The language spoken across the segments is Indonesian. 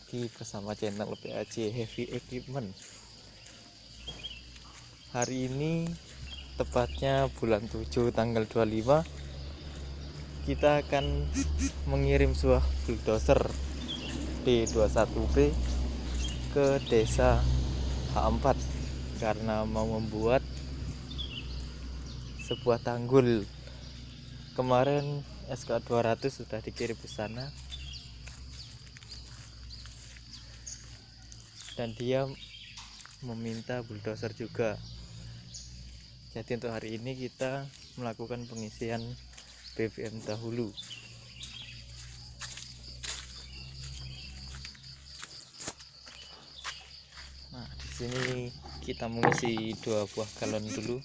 lagi bersama channel PAJ Heavy Equipment. Hari ini tepatnya bulan 7 tanggal 25, kita akan mengirim sebuah bulldozer D21B ke desa H4 karena mau membuat sebuah tanggul. Kemarin SK 200 sudah dikirim ke sana dan dia meminta bulldozer juga. Jadi untuk hari ini kita melakukan pengisian BBM dahulu. Nah, di sini kita mengisi 2 buah galon dulu.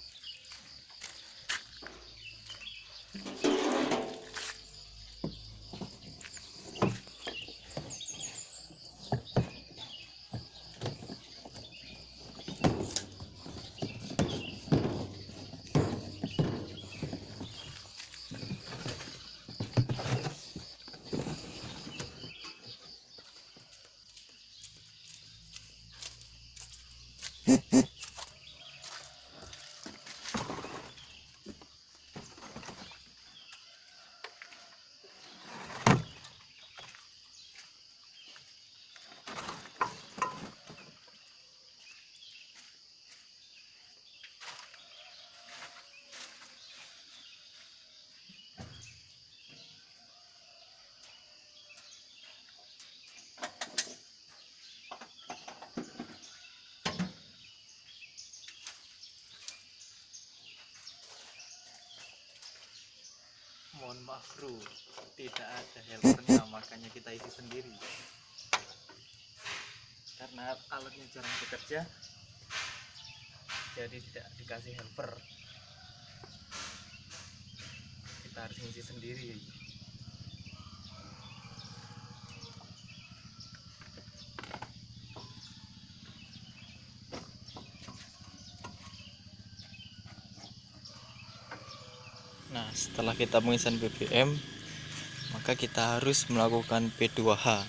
Mohon maaf bro, tidak ada helpernya, makanya kita isi sendiri. Karena alatnya jarang bekerja, jadi tidak dikasih helper. Kita harus isi sendiri. Nah, setelah kita mengisian BBM, maka kita harus melakukan P2H.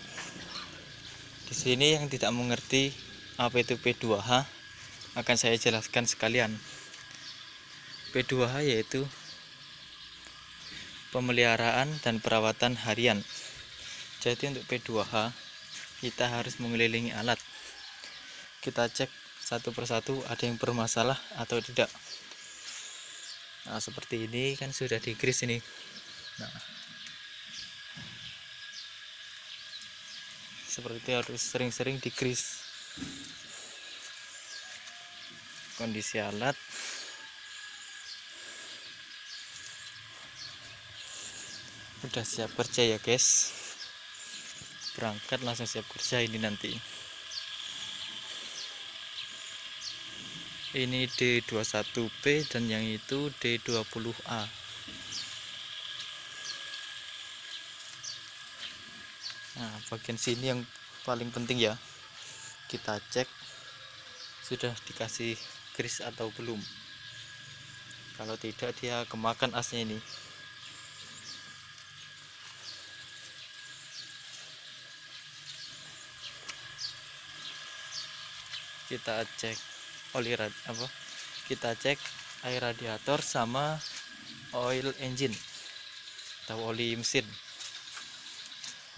Di sini yang tidak mengerti apa itu P2H akan saya jelaskan sekalian. P2H yaitu pemeliharaan dan perawatan harian. Jadi untuk P2H kita harus mengelilingi alat. Kita cek satu persatu ada yang bermasalah atau tidak. Nah, seperti ini kan sudah digrease ini. Nah, seperti itu harus sering-sering digrease. Kondisi alat udah siap kerja ya guys. Berangkat langsung siap kerja ini nanti. Ini D21B dan yang itu D20A. Nah, bagian sini yang paling penting ya. Kita cek sudah dikasih grease atau belum. Kalau tidak dia kemakan asnya ini. Kita cek kita cek air radiator sama oil engine atau oli mesin.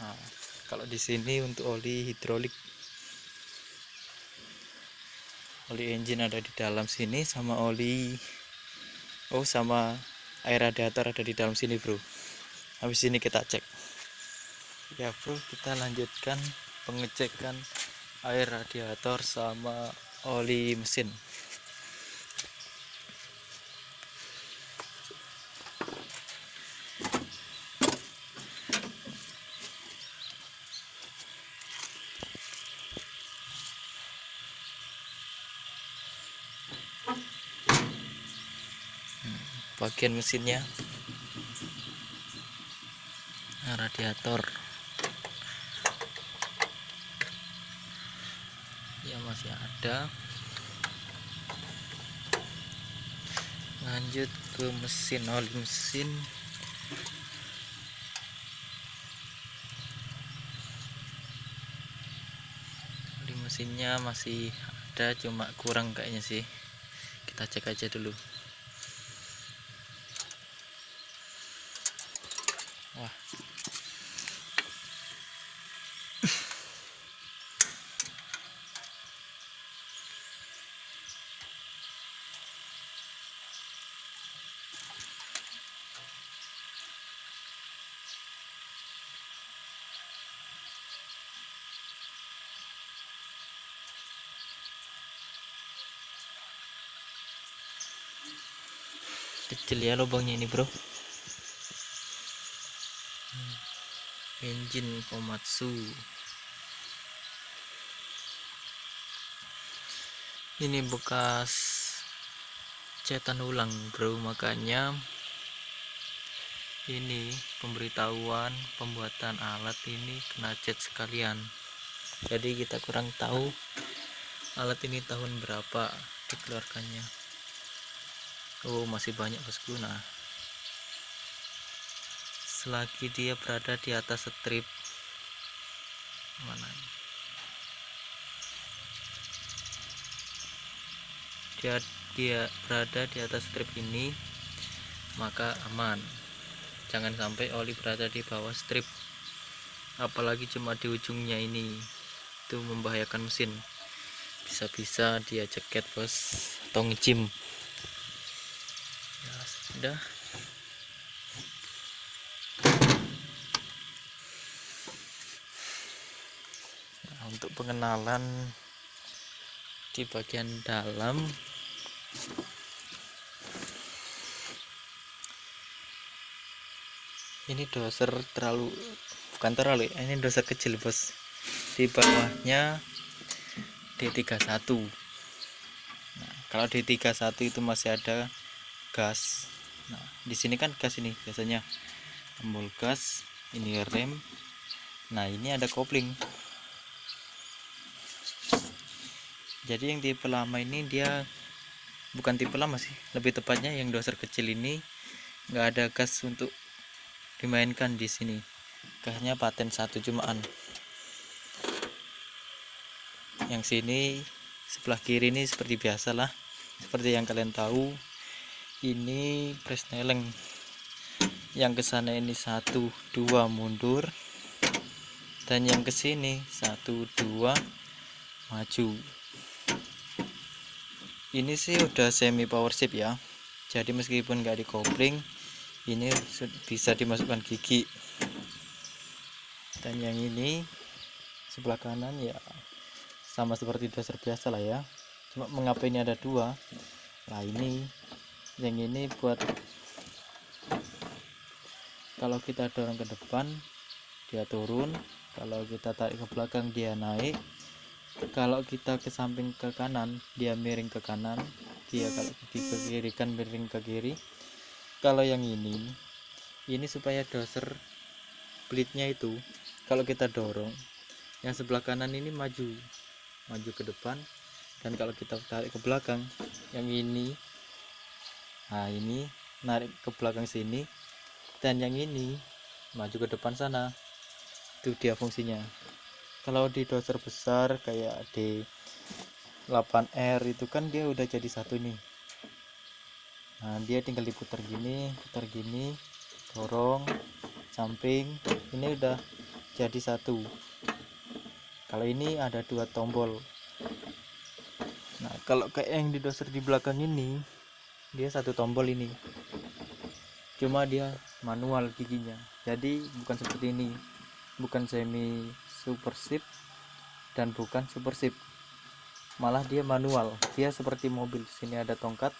Nah, kalau di sini untuk oli hidrolik, oli engine ada di dalam sini sama sama air radiator ada di dalam sini bro. Habis ini kita cek ya bro, kita lanjutkan pengecekan air radiator sama oli mesin. Bagian mesinnya, radiator ya masih ada. Lanjut ke mesin, oli mesin. mesinnya masih ada, cuma kurang kayaknya sih. Kita cek aja dulu. Wah, kecil ya lubangnya ini bro. Engine Komatsu. Ini bekas cetan ulang bro, makanya ini pemberitahuan pembuatan alat ini kena cat sekalian. Jadi kita kurang tahu alat ini tahun berapa dikeluarkannya. Oh, masih banyak bosku. Nah, selagi dia berada di atas strip mana, dia berada di atas strip ini, maka aman. Jangan sampai oli berada di bawah strip, apalagi cuma di ujungnya ini, itu membahayakan mesin. Bisa-bisa dia ceket bos, atau ngecim. Ya sudah. Nah, untuk pengenalan di bagian dalam, ini doser bukan terlalu, ini doser kecil bos. Di bawahnya D31. Nah, kalau D31 itu masih ada gas. Nah, di sini kan gas, ini biasanya tombol gas, ini rem. Nah, ini ada kopling. Jadi yang tipe lama ini dia bukan tipe lama sih, lebih tepatnya yang doser kecil ini nggak ada gas untuk dimainkan di sini. Gasnya paten 1 cumaan. Yang sini sebelah kiri ini seperti biasa lah, seperti yang kalian tahu, ini presneleng. Yang kesana ini 1 2 mundur, dan yang kesini 1 2 maju. Ini sih udah semi power shift ya, jadi meskipun nggak dikopling, ini bisa dimasukkan gigi. Dan yang ini sebelah kanan ya sama seperti doser biasa lah ya, cuma mengapa ini ada 2. Nah, ini yang ini buat kalau kita dorong ke depan dia turun, kalau kita tarik ke belakang dia naik, kalau kita ke samping ke kanan dia miring ke kanan, dia kalau ke kiri kan miring ke kiri. Kalau yang ini supaya doser blade-nya itu kalau kita dorong, yang sebelah kanan ini maju ke depan, dan kalau kita tarik ke belakang yang ini, nah ini narik ke belakang sini, dan yang ini maju ke depan sana. Itu dia fungsinya. Kalau di doser besar kayak di 8R itu kan dia udah jadi satu nih. Nah, dia tinggal diputar gini, dorong samping, ini udah jadi satu. Kalau ini ada 2 tombol. Nah, kalau kayak yang di doser di belakang ini dia 1 tombol ini, cuma dia manual giginya, jadi bukan seperti ini, bukan semi super shift dan bukan super shift, malah dia manual. Dia seperti mobil, sini ada tongkat,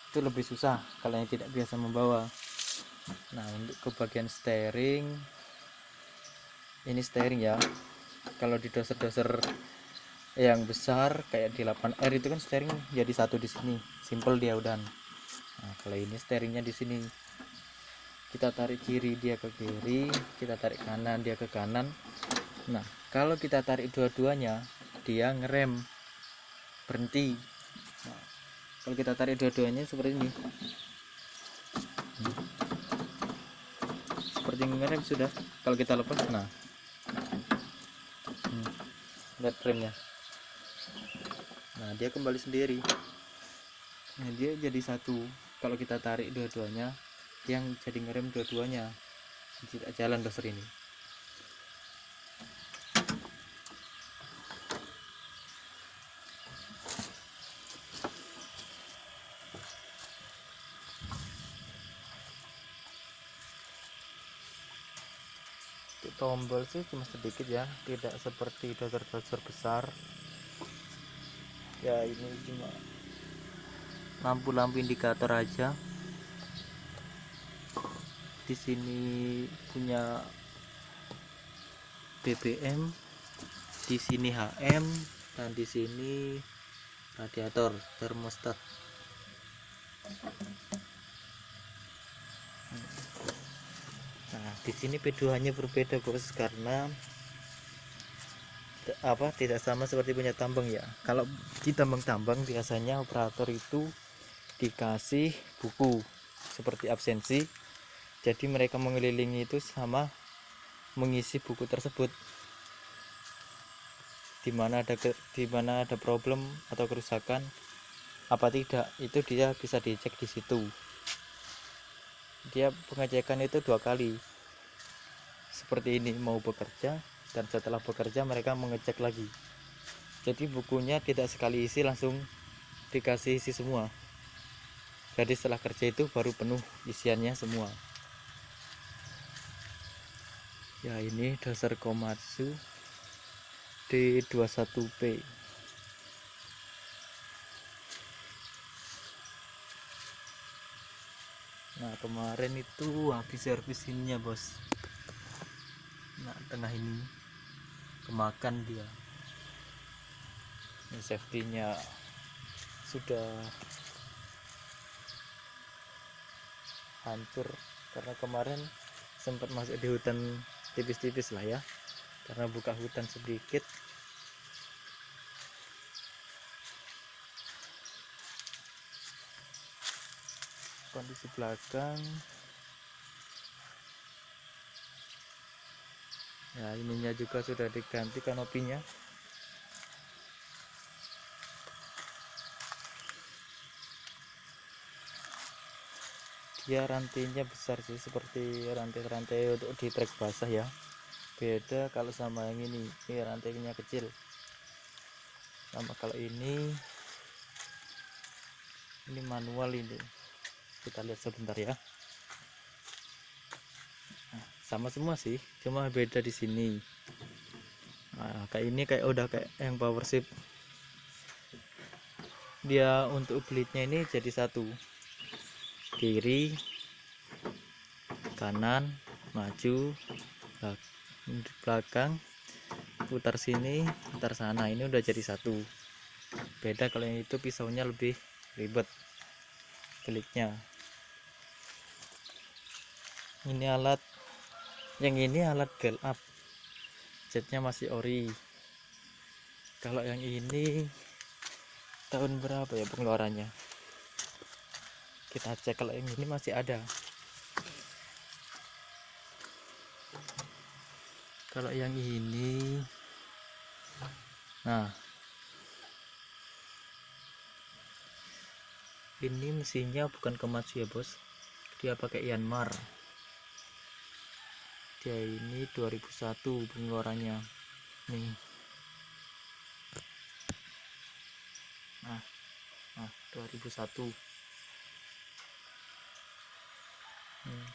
itu lebih susah kalau yang tidak biasa membawa. Nah, untuk ke bagian steering, ini steering ya. Kalau di doser-doser yang besar kayak di 8R itu kan steering jadi satu di sini, simple dia udah. Nah, kalau ini steeringnya di sini, kita tarik kiri dia ke kiri, kita tarik kanan dia ke kanan. Nah, kalau kita tarik dua-duanya dia ngerem, berhenti. Nah, kalau kita tarik dua-duanya seperti ini, seperti ngerem sudah. Kalau kita lepas, nah lihat remnya. Nah dia kembali sendiri. Nah dia jadi satu. Kalau kita tarik dua-duanya, yang jadi ngerem dua-duanya, tidak jalan doser ini. Untuk tombol sih cuma sedikit ya, tidak seperti doser-doser besar. Ya ini cuma lampu-lampu indikator aja. Di sini punya BBM, di sini HM, dan di sini radiator termostat. Nah, di sini P2-nya berbeda, Bos, karena tidak sama seperti punya tambang ya. Kalau di tambang-tambang biasanya operator itu dikasih buku seperti absensi. Jadi mereka mengelilingi itu sama mengisi buku tersebut. Di mana ada problem atau kerusakan apa tidak, itu dia bisa dicek di situ. Dia pengecekan itu 2 kali. Seperti ini, mau bekerja dan setelah bekerja mereka mengecek lagi. Jadi bukunya tidak sekali isi langsung dikasih isi semua. Jadi setelah kerja itu baru penuh isiannya semua. Ya ini dasar Komatsu D21P. Nah kemarin itu habis servis ininya, Bos. Nah tengah ini kemakan dia. Ini safety-nya sudah hancur karena kemarin sempat masuk di hutan tipis-tipis lah ya, karena buka hutan sedikit. Kondisi belakang ya, ininya juga sudah diganti kanopinya. Dia rantainya besar sih, seperti rantai-rantai untuk di trek basah ya. Beda kalau sama yang ini rantainya kecil. Sama kalau ini manual ini. Kita lihat sebentar ya. Nah, sama semua sih, cuma beda di sini. Nah, kayak ini udah kayak yang power shift. Dia untuk belitnya ini jadi satu, kiri kanan maju belakang, putar sini putar sana, ini udah jadi satu. Beda kalau yang itu pisaunya lebih ribet belitnya. Ini alat belt up, jetnya masih ori. Kalau yang ini tahun berapa ya pengeluarannya, kita cek. Kalau yang ini masih ada. Kalau yang ini, nah ini mesinnya bukan Komatsu ya, Bos, dia pakai Yanmar. Dia ini 2001 pengeluarannya nih. Nah 2001.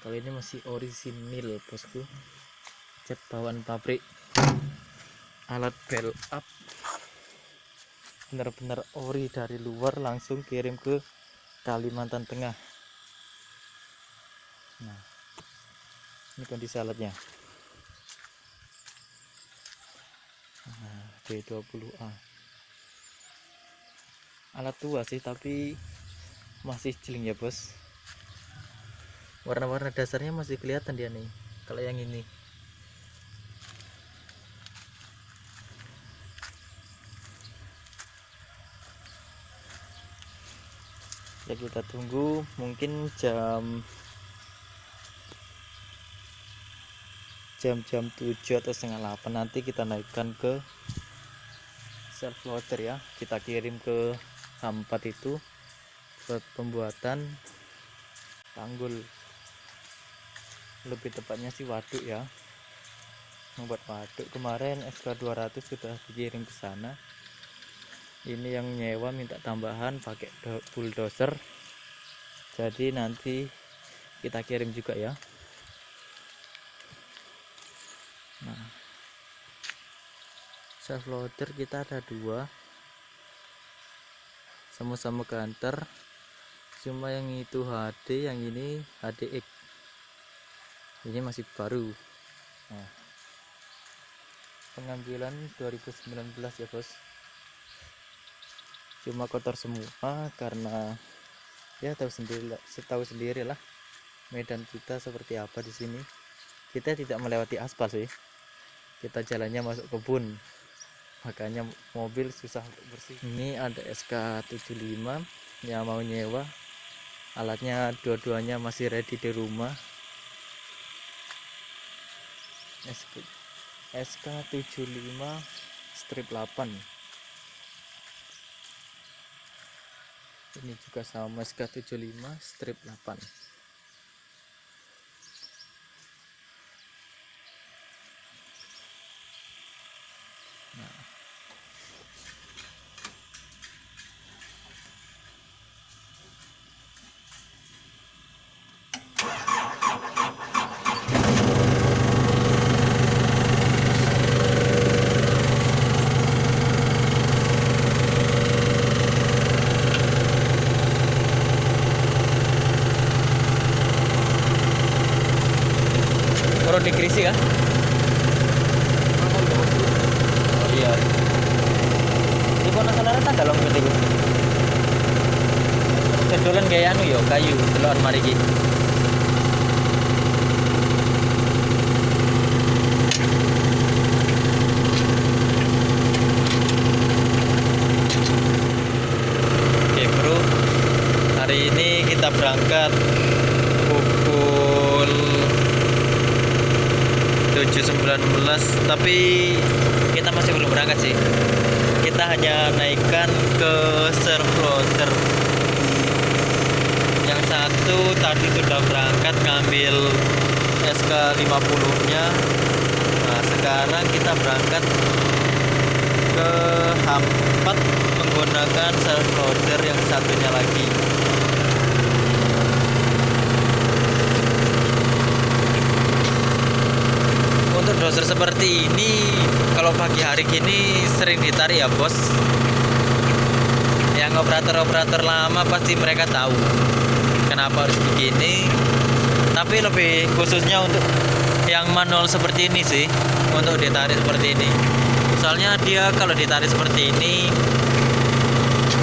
Kalau ini masih orisinil, Bosku, cat bawaan pabrik. Alat belt up benar-benar ori, dari luar langsung kirim ke Kalimantan Tengah. Nah ini kondisi alatnya. Nah, D20A alat tua sih, tapi masih jeling ya, Bos. Warna-warna dasarnya masih kelihatan dia nih. Kalau yang ini ya, kita tunggu mungkin jam 7 atau setengah 8 nanti kita naikkan ke self loader ya, kita kirim ke H4 itu buat pembuatan tanggul, lebih tepatnya sih waduk ya, membuat waduk. Kemarin SK 200 sudah dikirim ke sana. Ini yang nyewa minta tambahan pakai bulldozer, jadi nanti kita kirim juga ya. Nah, self loader kita ada 2, sama-sama Gunter, cuma yang itu HD, yang ini HDX, ini masih baru. Nah, pengambilan 2019 ya bos, cuma kotor semua karena ya tahu sendiri lah medan kita seperti apa di sini. Kita tidak melewati aspal sih, kita jalannya masuk kebun, makanya mobil susah untuk bersih. Ini ada SK75 yang mau nyewa, alatnya dua-duanya masih ready di rumah. SK75 strip 8, ini juga sama SK75 strip 8. Nah, perlu dikrisi ya. Oh iya, di kono saudara tak dalam gitu. Kedolan kayak anu yo, kayu telur mariki. Oke bro, hari ini kita berangkat pukul 7.19, tapi kita masih belum berangkat sih. Kita hanya naikkan ke self loader. Yang satu tadi sudah berangkat ngambil SK50 nya. Nah sekarang kita berangkat ke H4 menggunakan self loader yang satunya lagi. Untuk doser seperti ini kalau pagi hari gini sering ditarik ya bos. Yang operator-operator lama pasti mereka tahu kenapa harus begini, tapi lebih khususnya untuk yang manual seperti ini sih, untuk ditarik seperti ini. Soalnya dia kalau ditarik seperti ini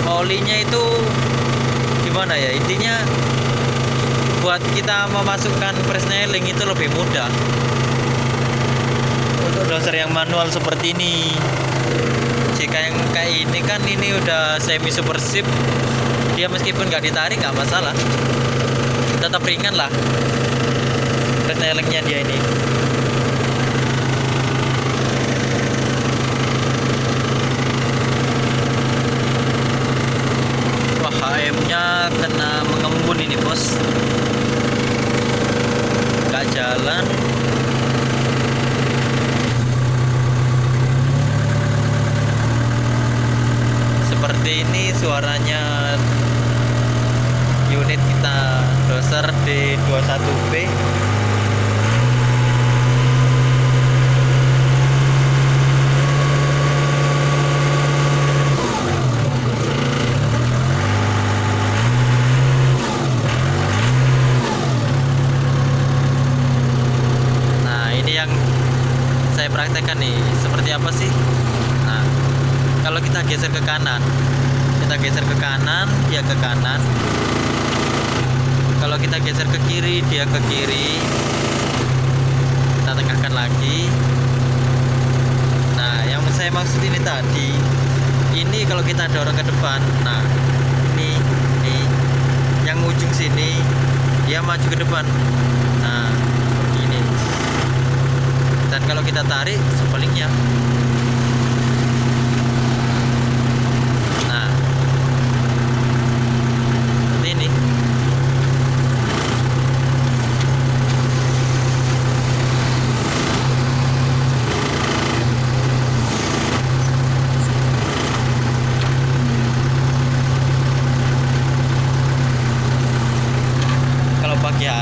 olinya itu gimana ya, intinya buat kita memasukkan presneling itu lebih mudah. Untuk doser yang manual seperti ini, jika yang kayak ini kan ini udah semi super ship, dia meskipun nggak ditarik nggak masalah, tetap ringan lah presnelingnya dia ini. Wah, HM nya kena mengembun ini bos, nggak jalan. Seperti ini suaranya unit kita doser D21B. Nah ini yang saya praktekkan nih, seperti apa sih. Nah kalau kita geser ke kanan, dia ke kanan. Kalau kita geser ke kiri, dia ke kiri. Kita tengahkan lagi. Nah yang saya maksud ini tadi, ini kalau kita dorong ke depan, nah ini yang ujung sini dia maju ke depan. Nah ini. Dan kalau kita tarik sebaliknya.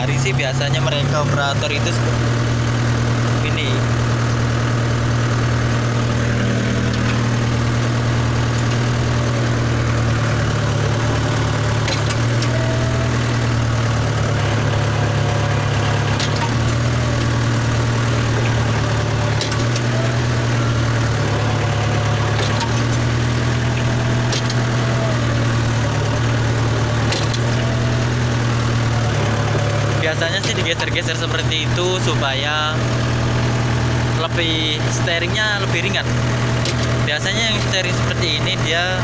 hari sih biasanya mereka operator itu ini. Biasanya sih digeser-geser seperti itu supaya lebih steeringnya lebih ringan. Biasanya yang steering seperti ini dia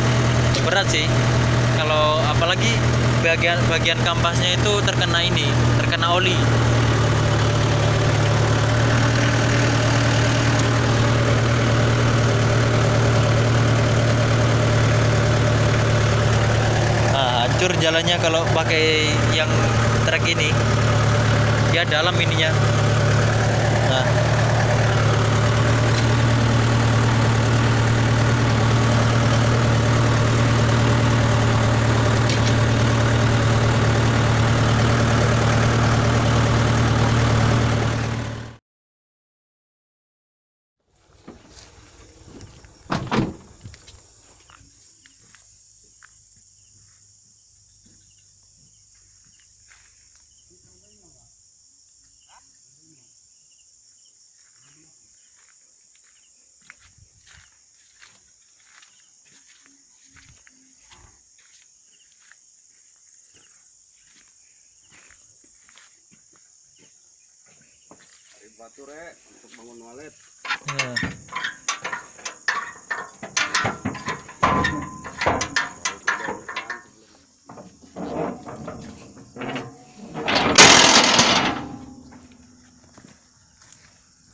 berat sih. Kalau apalagi bagian kampasnya itu terkena oli. Nah, hancur jalannya kalau pakai yang truk ini. Dia dalam ininya. Nah, batu rek untuk bangun walet. ya.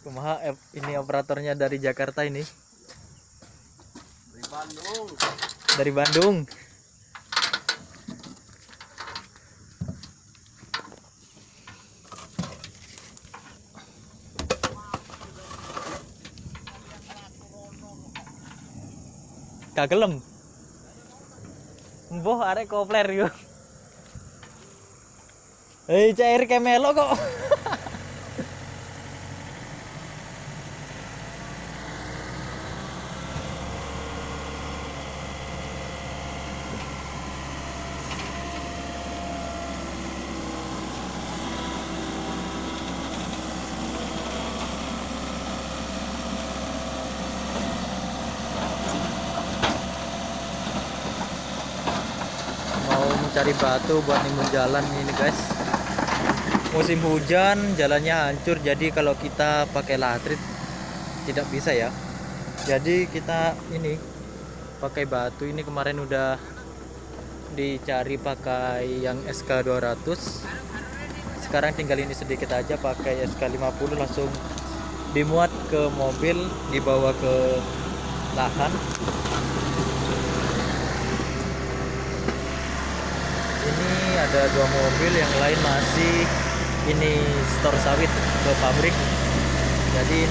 Kumaha ini operatornya dari Jakarta ini. Dari Bandung. Dari Bandung. Kagelem. Mboh arek kopler yo. Hei, cair kemelo kok. Mau mencari batu buat nimbun jalan ini guys. Musim hujan jalannya hancur, jadi kalau kita pakai latrit tidak bisa ya. Jadi kita ini pakai batu ini, kemarin udah dicari pakai yang SK 200. Sekarang tinggal ini sedikit aja pakai SK 50, langsung dimuat ke mobil, dibawa ke lahan. Ini ada 2 mobil, yang lain masih ini stor sawit ke pabrik. Jadi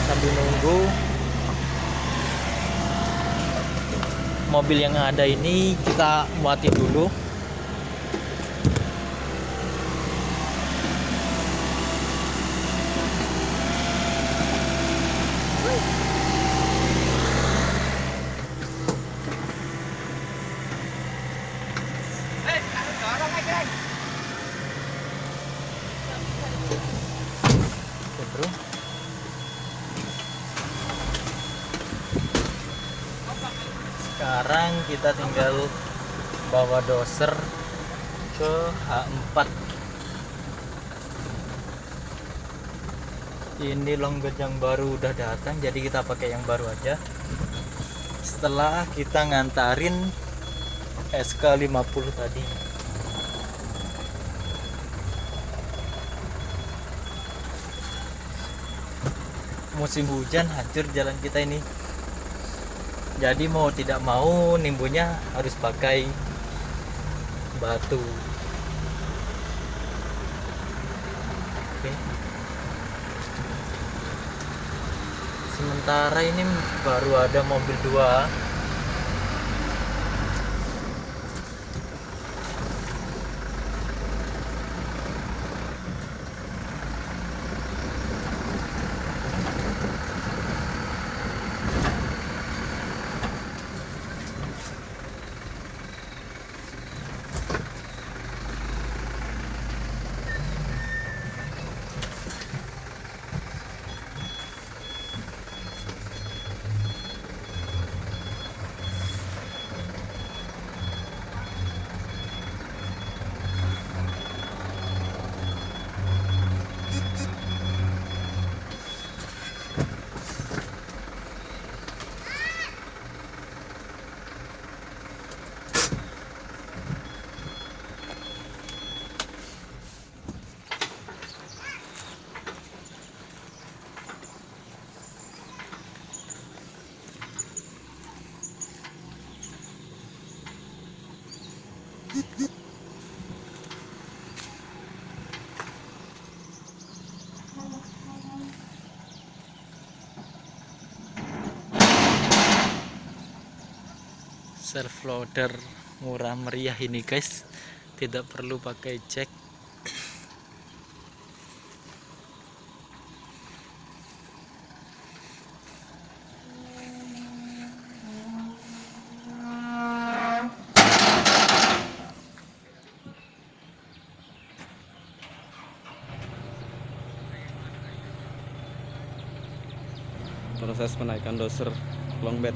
sambil nunggu mobil yang ada ini kita muatin dulu. Bro. Sekarang kita tinggal bawa doser ke H4. Ini longget yang baru udah datang, jadi kita pakai yang baru aja. Setelah kita ngantarin SK 50 tadi. Musim hujan hancur jalan kita ini. Jadi mau tidak mau nimbunnya harus pakai batu. Oke. Sementara ini baru ada mobil 2. Self loader murah meriah ini guys, tidak perlu pakai jack. Proses menaikkan doser long bed.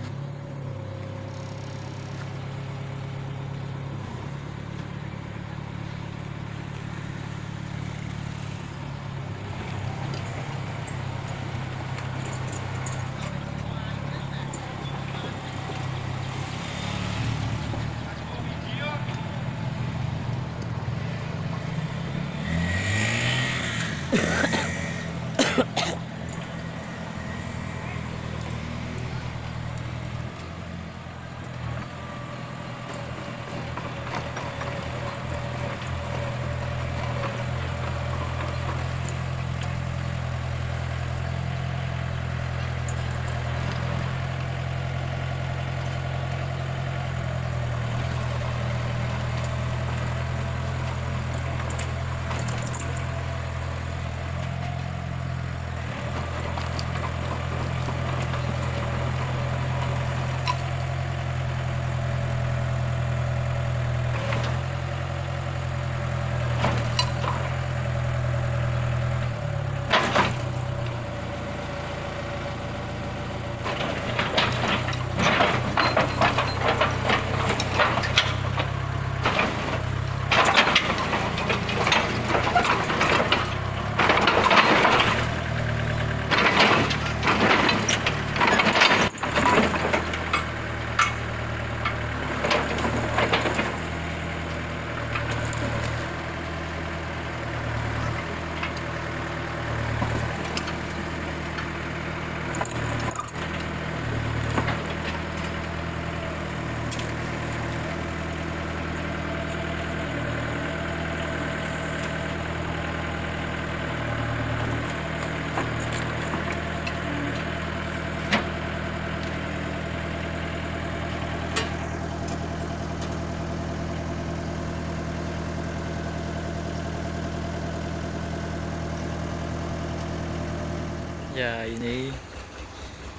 Ya, ini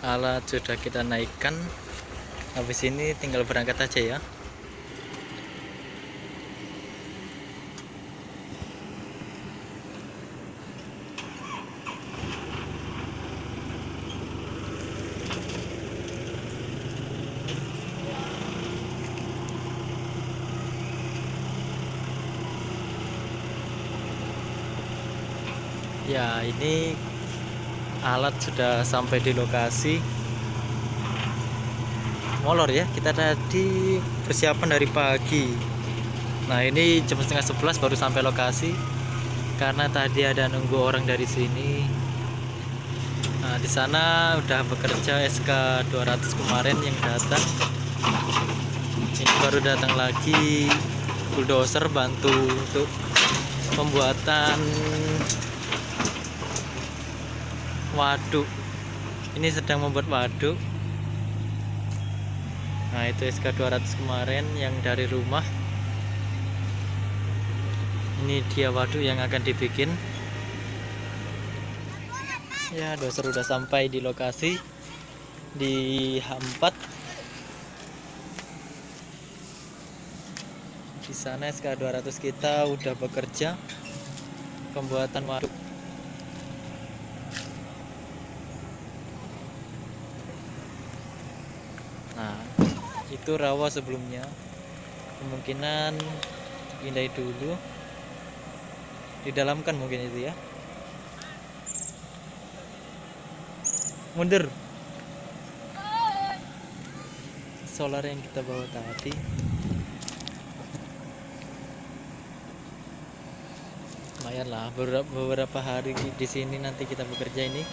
alat sudah kita naikkan. Habis ini tinggal berangkat aja ya. Ya, ini alat sudah sampai di lokasi. Molor ya, kita tadi persiapan dari pagi. Nah, ini jam setengah 11 baru sampai lokasi karena tadi ada nunggu orang dari sini. Nah, di sana udah bekerja SK 200 kemarin yang datang. Ini baru datang lagi bulldozer bantu untuk pembuatan waduk. Ini sedang membuat waduk. Nah, itu SK 200 kemarin yang dari rumah. Ini dia waduk yang akan dibikin. Ya, doser udah sampai di lokasi di H4. Di sana SK 200 kita udah bekerja pembuatan waduk. Nah, itu rawa sebelumnya. Kemungkinan pindahin dulu. Didalamkan mungkin itu ya. Mundur. Solar yang kita bawa tadi. Lumayan lah, beberapa hari di sini nanti kita bekerja ini.